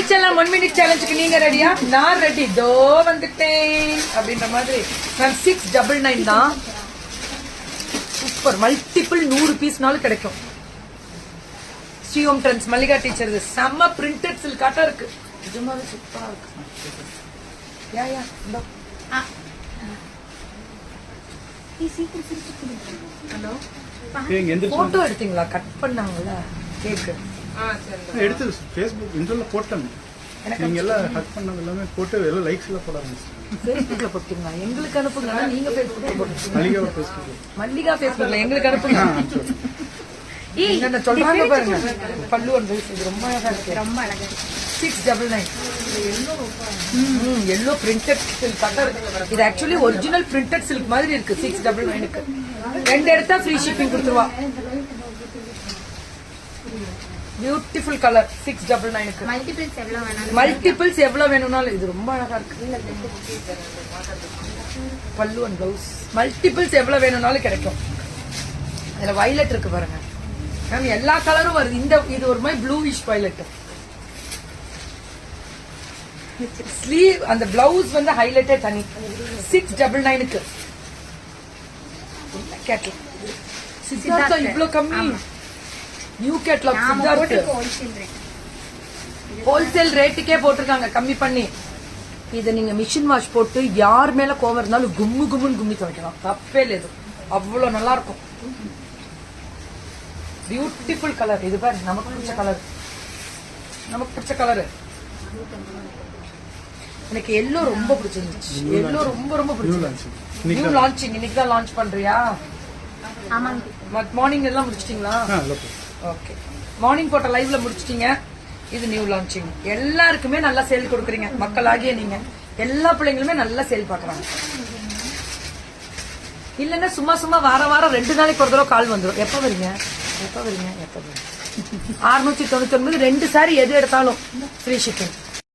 Hi செல்லம் 1 minute சேலஞ்சுக்கு நீங்க ரெடியா? நான் ரெடி. தோ வந்துட்டேன் அப்படின்ற மாதிரி. மேம் 699 தான். சூப்பர். மல்டிபிள் 100 பீஸ்னாலும் கிடைக்கும். ஸ்ரீஓம் ட்ரெண்ட்ஸ் மல்லிகா டீச்சர். செம்ம பிரிண்டட் சில்காட்டா இருக்கு. நிஜமாவே சூப்பரா இருக்கு. யா இந்த ஹலோ போட்டோ எடுத்தீங்களா? கட் பண்ணாங்கல்ல கேக்கு எடுத்து ஃபேஸ்புக் இன்ஸ்டால போட்டேன். நீங்க எல்லாம் ஹக் பண்ணது எல்லாமே போட்டு எல்லாம் லைக்ஸ் எல்லாம் போட ஆரம்பிச்சிட்டீங்க. ஃபேஸ்புக்ல போட்டீங்களா? எங்களுக்கு அனுப்புங்க. நீங்க ஃபேஸ்புக்ல போடுங்க. மல்லிகா ஃபேஸ்புக்ல எங்களுக்கு அனுப்புங்க. என்ன சொல்றாங்க பாருங்க. பல்லு ஒன்று இது ரொம்ப அழகா இருக்கு. ரொம்ப அழகா இருக்கு. 699 எல்லோ பிரிண்டட் சில்க் கட்டர். இது ஆக்சுவலி ஒரிஜினல் பிரிண்டட் சில்க் மாதிரி இருக்கு. 699க்கு 2 எடுத்தா ஃப்ரீ ஷிப்பிங் கொடுத்துருவா. Beautiful colour. 699க்கு மல்டிபிள்ஸ் எவ்வளவு வேணும்னாலும். இது ரொம்ப அழகா இருக்கு. பல்லு அண்ட் பிளவுஸ் மல்டிபிள்ஸ் எவ்வளவு வேணும்னாலும் கிடைக்கும். இதுல வயலட் இருக்கு பாருங்க மேம். எல்லா கலரும் வருது. இது ஒரு மாதிரி ப்ளூவிஷ் வயலட். ஸ்லீவ் அந்த பிளவுஸ் வந்து ஹைலைட்டே தனி. 699க்கு கேட்லாக். சித்தார்த்தா இவ்ளோ கம்மி. நியூ கேட்லாக் சித்தார்த் ஹோல்சேல் ரேட்டுக்கே போட்டிருக்காங்க கம்மி பண்ணி. இதை நீங்க மிஷின் வாஷ் போட்டு யார் மேல கோவம் இருந்தாலும் கும்மு கும்முன்னு கும்மி துவைக்கலாம். தப்பே இல்லை. அவ்வளவு நல்லா இருக்கும். Beautiful colour. இது பாரு நமக்கு பிடிச்ச கலர். நமக்கு பிடிச்ச கலரு. எனக்கு எல்லோ ரொம்ப பிடிச்சிருந்துச்சு. எல்லோ ரொம்ப ரொம்ப பிடிச்சிருந்துச்சு. நியூ லான்ச்சிங் இன்னைக்கு தான் லான்ச் பண்றியா? மார்னிங் எல்லாம் முடிச்சிட்டீங்களா? ஓகே. மார்னிங் போட்ட லைவ்ல முடிச்சிட்டீங்க. இது நியூ லான்ச்சிங். எல்லாருக்குமே நல்லா சேல் கொடுக்குறீங்க. மக்களாகிய நீங்க எல்லா பிள்ளைங்களுமே நல்லா சேல் பாக்குறாங்க. இல்லன்னா சும்மா சும்மா வாரம் 2 நாளைக்கு ஒரு தடவை கால் வந்துடும். எப்ப வரீங்க? 699 2 சாரி எது எடுத்தாலும் ஃப்ரீ ஷிப்பிங்.